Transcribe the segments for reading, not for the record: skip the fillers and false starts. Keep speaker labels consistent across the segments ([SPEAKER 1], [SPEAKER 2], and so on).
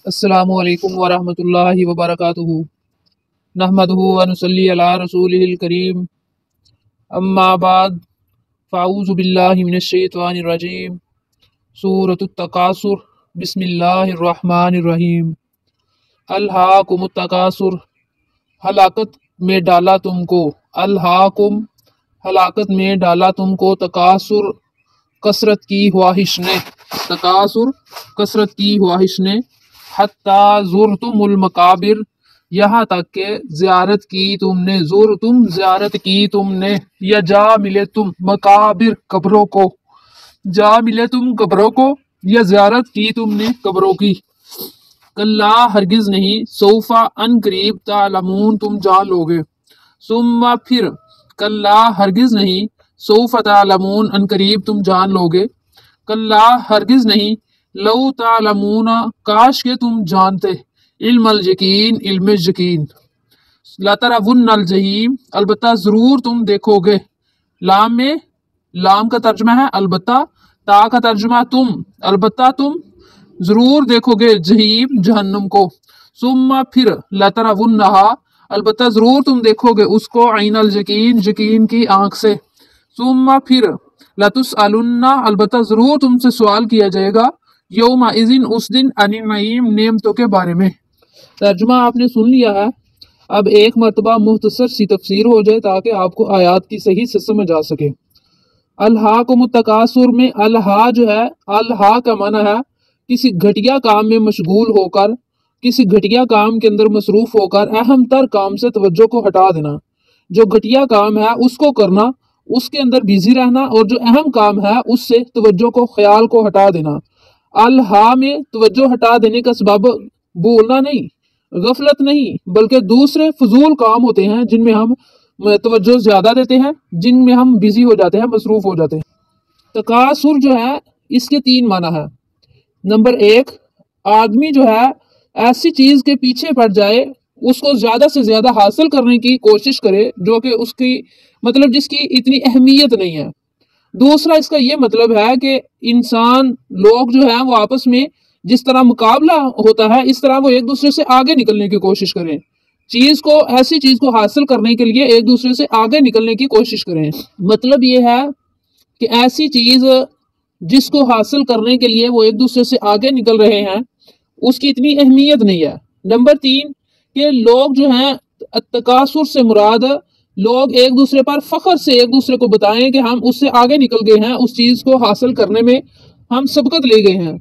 [SPEAKER 1] السلام علیکم ورحمۃ اللہ وبرکاتہ نحمدہ ونصلی علی رسولہ الکریم اما بعد فاعوذ باللہ من الشیطان الرجیم سورۃ التکاثر بسم اللہ الرحمن الرحیم الہاکم التکاثر ہلاکت میں ڈالا تم کو الہاکم ہلاکت میں ڈالا تم کو تکاثر کثرت کی خواہش نے تکاثر کثرت کی خواہش نے حتیٰ زرتم المقابر یہاں تک کہ زیارت کی تم نے زیارت کی تم نے یا جا ملے تم مقابر قبروں کو جا ملے تم قبروں کو یا زیارت کی تم نے قبروں کی کلا ہرگز نہیں سوفا ان قریب تعلمون تم جان لوگے ثم پھر کلا ہرگز نہیں سوف تعلمون ان قریب تم جان لوگے کلا ہرگز نہیں لو تعلمون کاش کے تم جانتے علم الیقین علم یقین لترون الجحیم البتہ ضرور تم دیکھو گے لام کا ترجمہ ہے البتہ تا کا ترجمہ تم البتہ تم ضرور دیکھو گے جحیم جہنم کو ثم پھر لترونہا البتہ ضرور تم دیکھو گے اس کو عین الیقین یقین کی آنکھ سے ثم پھر لتسألن البتہ ضرور تم سے سوال کیا جائے گا یوم اذن اس دن عن النعیم نعمتوں کے بارے میں ترجمہ آپ نے سن لیا ہے اب ایک مرتبہ مختصر سی تفسیر ہو جائے تاکہ آپ کو آیات کی صحیح سے سمجھ آ سکے الہاکم التکاثر میں الہا جو ہے الہا کا معنی ہے کسی گھٹیا کام میں مشغول ہو کر کسی گھٹیا کام کے اندر مصروف ہو کر اہم تر کام سے توجہ کو ہٹا دینا جو گھٹیا کام ہے اس کو کرنا اس کے اندر بیزی رہنا اور جو اہم کام ہے اس سے توجہ کو خیال کو ہٹا دینا الہا میں توجہ ہٹا دینے کا سبب بولنا نہیں غفلت نہیں بلکہ دوسرے فضول کام ہوتے ہیں جن میں ہم توجہ زیادہ دیتے ہیں جن میں ہم بزی ہو جاتے ہیں مصروف ہو جاتے ہیں تکاثر جو ہے اس کے 3 معنی ہے نمبر 1 آدمی جو ہے ایسی چیز کے پیچھے پڑ جائے اس کو زیادہ سے زیادہ حاصل کرنے کی کوشش کرے جو کہ اس کی مطلب جس کی اتنی اہمیت نہیں ہے دوسرا اس کا یہ مطلب ہے کہ انسان لوگ جو ہیں وہ آپس میں جس طرح مقابلہ ہوتا ہے اس طرح وہ ایک دوسرے سے آگے نکلنے کی کوشش کریں ایسی چیز کو حاصل کرنے کے لیے ایک دوسرے سے آگے نکلنے کی کوشش کریں مطلب یہ ہے کہ ایسی چیز جس کو حاصل کرنے کے لیے وہ ایک دوسرے سے آگے نکل رہے ہیں اس کی اتنی اہمیت نہیں ہے نمبر 3 کہ لوگ جو ہیں تکاثر سے مراد لوگ ایک دوسرے پر فخر سے ایک دوسرے کو بتائیں کہ ہم اس سے آگے نکل گئے ہیں اس چیز کو حاصل کرنے میں ہم سبقت لے گئے ہیں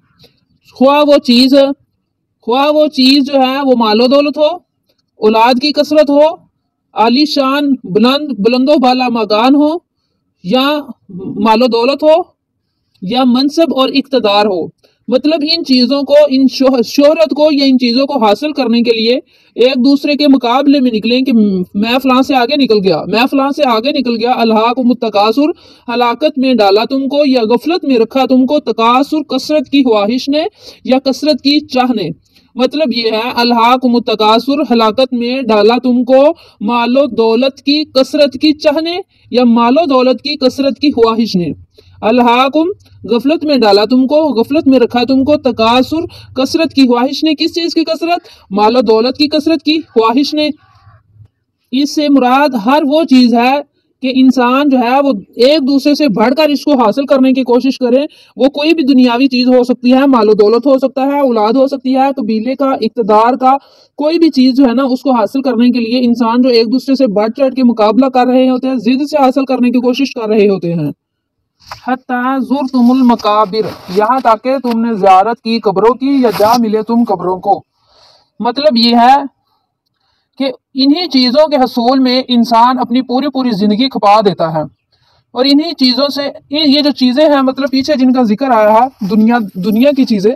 [SPEAKER 1] خواہ وہ چیز جو ہے وہ مال و دولت ہو اولاد کی کثرت ہو عالی شان بلند و بالا مکان ہو یا مال و دولت ہو یا منصب اور اقتدار ہو مطلب ان چیزوں کو ان شہرت کو یا ان چیزوں کو حاصل کرنے کے لیے ایک دوسرے کے مقابلے میں نکلیں کہ میں فلاں سے آگے نکل گیا الہاکم التکاثر ہلاکت میں ڈالا تم کو یا غفلت میں رکھا تم کو تکاثر کثرت کی خواہش نے یا کثرت کی چاہ نے مطلب یہ ہے الہاکم التکاثر ہلاکت میں ڈالا تم کو مال و دولت کی کثرت کی چاہ نے یا مال و دولت کی کثرت کی خواہش نے الہاکم غفلت میں ڈالا تم کو غفلت میں رکھا تم کو تکاثر کثرت کی خواہش نے کس چیز کی کثرت مال و دولت کی کثرت کی خواہش نے اس سے مراد ہر وہ چیز ہے کہ انسان جو ہے وہ ایک دوسرے سے بڑھ کر اس کو حاصل کرنے کی کوشش کرے وہ کوئی بھی دنیاوی چیز ہو سکتی ہے مال و دولت ہو سکتا ہے اولاد ہو سکتی ہے قبیلے کا اقتدار کا کوئی بھی چیز جو ہے نا اس کو حاصل کرنے کے لیے انسان جو ایک دوسرے سے بڑھ چڑھ کے مقابلہ کر رہے ہوتے ہیں ضد سے حاصل کرنے کی کوشش کر رہے ہوتے ہیں حتیٰ زرتم المقابر یہاں تک کہ تم نے زیارت کی قبروں کی یا جا ملے تم قبروں کو مطلب یہ ہے کہ انہی چیزوں کے حصول میں انسان اپنی پوری زندگی کھپا دیتا ہے اور انہی چیزوں سے یہ جو چیزیں ہیں مطلب پیچھے جن کا ذکر آیا ہے دنیا کی چیزیں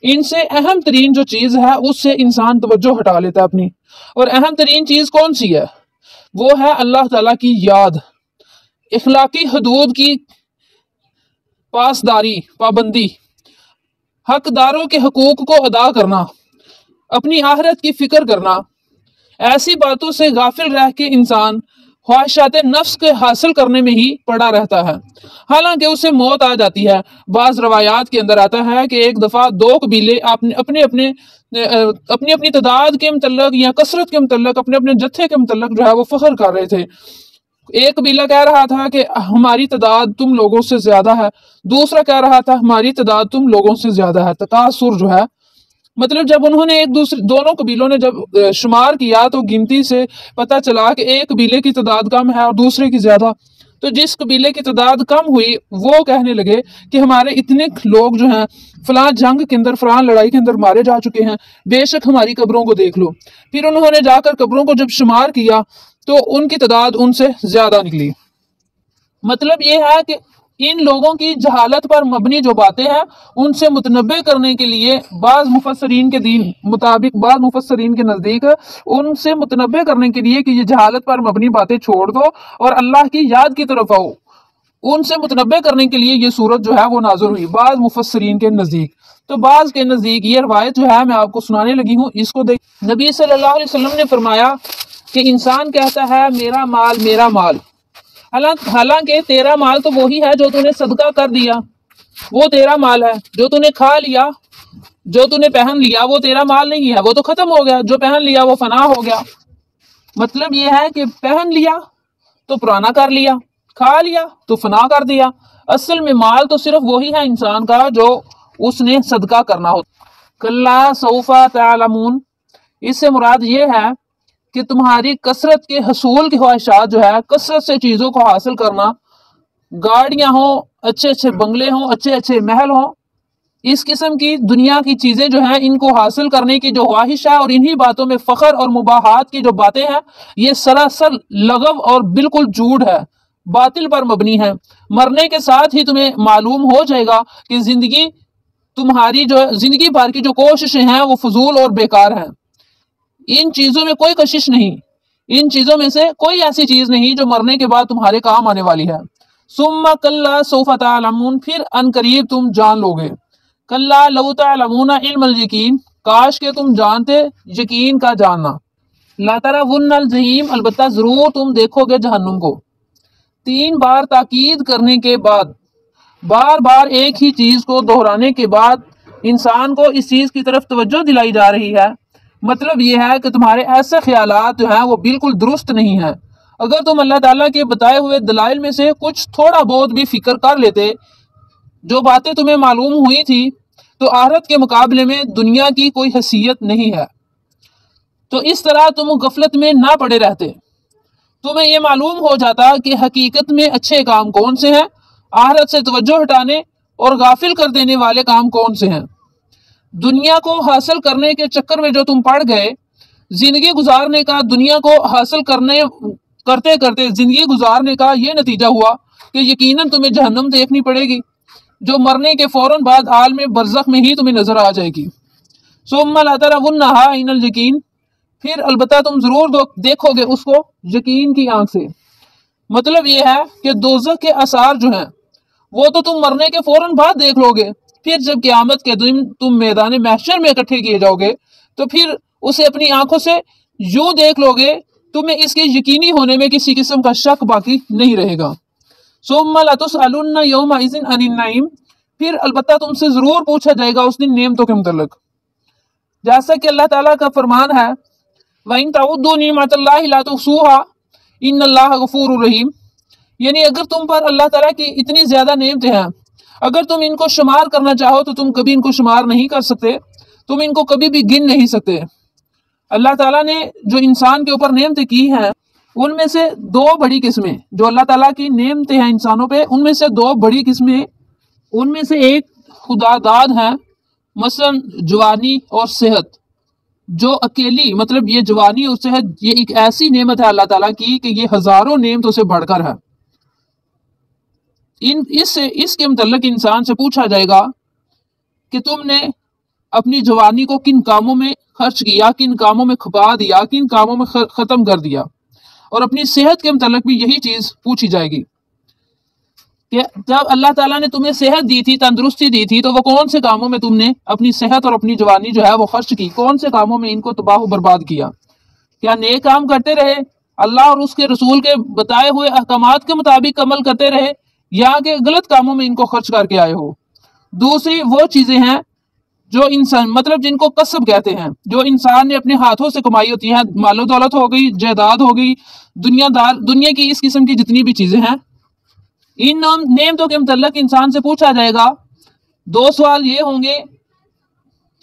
[SPEAKER 1] ان سے اہم ترین جو چیز ہے اس سے انسان توجہ ہٹا لیتا ہے اپنی اور اہم ترین چیز کون سی ہے وہ ہے اللہ تعالیٰ کی یاد اخلاقی حدود کی پابندی حقداروں کے حقوق کو ادا کرنا اپنی آخرت کی فکر کرنا ایسی باتوں سے غافل رہ کے انسان ख्वाहिशात नफ्स के हासिल करने में ही पड़ा रहता है, हालांकि उसे मौत आ जाती है। बाज रवायात के अंदर आता है कि एक दफ़ा दो कबीले अपने अपनी तादाद के मुतल्लक या कसरत के मुतल्लक, अपने अपने जत्थे के मुतल्लक जो है वो फख्र कर रहे थे। एक कबीला कह रहा था कि हमारी तादाद तुम लोगों से ज्यादा है, दूसरा कह रहा था हमारी तादाद तुम लोगों से ज्यादा है। तकासुर जो है, मतलब जब उन्होंने दोनों कबीलों ने जब शुमार किया तो गिनती से पता चला कि एक कबीले की तादाद कम है और दूसरे की ज्यादा। तो जिस कबीले की तादाद कम हुई वो कहने लगे कि हमारे इतने लोग जो हैं फलां जंग के अंदर, फलां लड़ाई के अंदर मारे जा चुके हैं, बेशक हमारी कब्रों को देख लो। फिर उन्होंने जाकर कब्रों को जब शुमार किया तो उनकी तादाद उनसे ज्यादा निकली। मतलब ये है कि इन लोगों की जहालत पर मबनी जो बातें हैं उनसे मुतनब्बे करने के लिए बाज़ मुफस्सरीन के दीन मुताबिक, बाज़ मुफस्सरीन के नज़दीक उनसे मुतनब्बे करने के लिए कि ये जहालत पर मबनी बातें छोड़ दो और अल्लाह की याद की तरफ आओ, उनसे मुतनब्बे करने के लिए ये सूरत जो है वो नाज़िल हुई बाज़ मुफस्सरीन के नज़दीक। तो बाज़ के नज़दीक ये रवायत जो है मैं आपको सुनाने लगी हूँ, इसको देख। नबी सल्लल्लाहु अलैहि वसल्लम ने फरमाया कि इंसान कहता है मेरा माल मेरा माल, हालांकि तेरा माल तो वही है जो तूने सदका कर दिया, वो तेरा माल है। जो तूने खा लिया, जो तूने पहन लिया, वो तेरा माल नहीं है, वो तो खत्म हो गया। जो पहन लिया वो फना हो गया। मतलब ये है कि पहन लिया तो पुराना कर लिया, खा लिया तो फना कर दिया। असल में माल तो सिर्फ वही है इंसान का जो उसने सदका करना हो। कल्ला सौफा तअलमून, इससे मुराद ये है कि तुम्हारी कसरत के हसूल की ख्वाहिशात जो है, कसरत से चीज़ों को हासिल करना, गाड़ियां हो, अच्छे अच्छे बंगले हों, अच्छे अच्छे महल हों, इस किस्म की दुनिया की चीज़ें जो हैं इनको हासिल करने की जो ख्वाहिश है और इन्हीं बातों में फ़ख्र और मुबाहात की जो बातें हैं ये सरासर लगव और बिल्कुल झूठ है, बातिल पर मबनी है। मरने के साथ ही तुम्हें मालूम हो जाएगा कि तुम्हारी जो जिंदगी भर की जो कोशिशें हैं वो फजूल और बेकार हैं। इन चीजों में कोई कशिश नहीं, इन चीजों में से कोई ऐसी चीज नहीं जो मरने के बाद तुम्हारे काम आने वाली है। सुम्मा कल्ला सौफा तअलमून, फिर अनकरीब तुम जान लोगे। कल्ला लौ तअलमूना इल्मल यकीन, काश के तुम जानते यकीन का जानना। ला तरवुन्नल जहीम, अलबत्ता जरूर तुम देखोगे जहन्नुम को। 3 बार ताकीद करने के बाद, बार बार एक ही चीज को दोहराने के बाद इंसान को इस चीज की तरफ तवज्जो दिलाई जा रही है। मतलब ये है कि तुम्हारे ऐसे ख्यालात जो हैं वो बिल्कुल दुरुस्त नहीं है। अगर तुम अल्लाह ताला के बताए हुए दलाइल में से कुछ थोड़ा बहुत भी फिक्र कर लेते, जो बातें तुम्हें मालूम हुई थी, तो आखिरत के मुकाबले में दुनिया की कोई हैसियत नहीं है। तो इस तरह तुम गफलत में ना पड़े रहते, तुम्हें ये मालूम हो जाता कि हकीकत में अच्छे काम कौन से हैं, आखिरत से तवज्जो हटाने और गाफिल कर देने वाले काम कौन से हैं। दुनिया को हासिल करने के चक्कर में जो तुम पड़ गए, जिंदगी गुजारने का, दुनिया को हासिल करते करते जिंदगी गुजारने का ये नतीजा हुआ कि यकीनन तुम्हें जहन्नम देखनी पड़ेगी, जो मरने के फौरन बाद आलम बरज़ख में ही तुम्हें नजर आ जाएगी। सुम्मा ला तरवुन्नहा इनल यकीन, फिर अलबत्ता तुम जरूर देखोगे उसको यकीन की आंख से। मतलब ये है कि दोज़ख के आसार जो हैं वो तो तुम मरने के फौरन बाद देख लोगे, फिर जब क़यामत के दिन तुम मैदान महशर में इकट्ठे किए जाओगे तो फिर उसे अपनी आंखों से यूं देख लोगे, तुम्हें इसके यकीनी होने में किसी किस्म का शक बाकी नहीं रहेगा। सुम्मा लतुसअलुन्ना यौमइज़िन अनिन नईम, फिर अलबत्ता तुमसे जरूर पूछा जाएगा उस दिन नेमतों के मुतल्लिक। जैसा कि अल्लाह ताला का फरमान है, वइन तउद्दू निअमतल्लाहि ला तुहसूहा इन्नल्लाह गफूरुर रहीम, यानी अगर तुम पर अल्लाह ताला की इतनी ज्यादा नेमतें हैं, अगर तुम इनको शुमार करना चाहो तो तुम कभी इनको शुमार नहीं कर सकते, तुम इनको कभी भी गिन नहीं सकते। अल्लाह ताला ने जो इंसान के ऊपर नेमतें की हैं उनमें से 2 बड़ी किस्में, जो अल्लाह ताला की नेमतें हैं इंसानों पे, उनमें से 2 बड़ी किस्में, उनमें से एक खुदादाद है, मसलन जवानी और सेहत। जो अकेली, मतलब ये जवानी और सेहत, ये एक ऐसी नेमत है अल्लाह ताला की कि ये हजारों नेमतों से बढ़कर है। इसके मुतल्लिक इंसान से पूछा जाएगा कि तुमने अपनी जवानी को किन कामों में खर्च किया, किन कामों में खपा दिया, किन कामों में खत्म कर दिया। और अपनी सेहत के मुतल्लिक भी यही चीज पूछी जाएगी कि जब अल्लाह ताला ने तुम्हें सेहत दी थी, तंदुरुस्ती दी थी, तो वो कौन से कामों में तुमने अपनी सेहत और अपनी जवानी जो है वो खर्च की, कौन से कामों में इनको तबाह बर्बाद किया। क्या नेक काम करते रहे اللہ اور اس کے رسول کے بتائے ہوئے احکامات کے مطابق عمل کرتے رہے یا کہ غلط کاموں میں ان کو خرچ کر کے آئے ہو۔ دوسری وہ چیزیں ہیں جو انسان مطلب جن کو کسب کہتے ہیں، جو انسان نے اپنے ہاتھوں سے کمائی ہوتی ہیں، مال و دولت ہو گئی، جائیداد ہو گئی، دنیا کی اس قسم کی جتنی بھی چیزیں ہیں، ان نعمتوں کے متعلق انسان سے پوچھا جائے گا۔ دو سوال یہ ہوں گے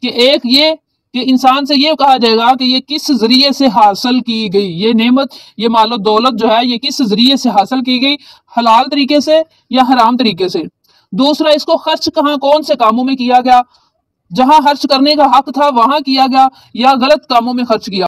[SPEAKER 1] کہ ایک یہ کہ انسان سے یہ کہا جائے گا کہ یہ کس ذریعے سے حاصل کی گئی، یہ نعمت، یہ مال و دولت جو ہے یہ کس ذریعے سے حاصل کی گئی، حلال طریقے سے یا حرام طریقے سے۔ دوسرا، اس کو خرچ کہاں کون سے کاموں میں کیا گیا، جہاں خرچ کرنے کا حق تھا وہاں کیا گیا یا غلط کاموں میں خرچ کیا۔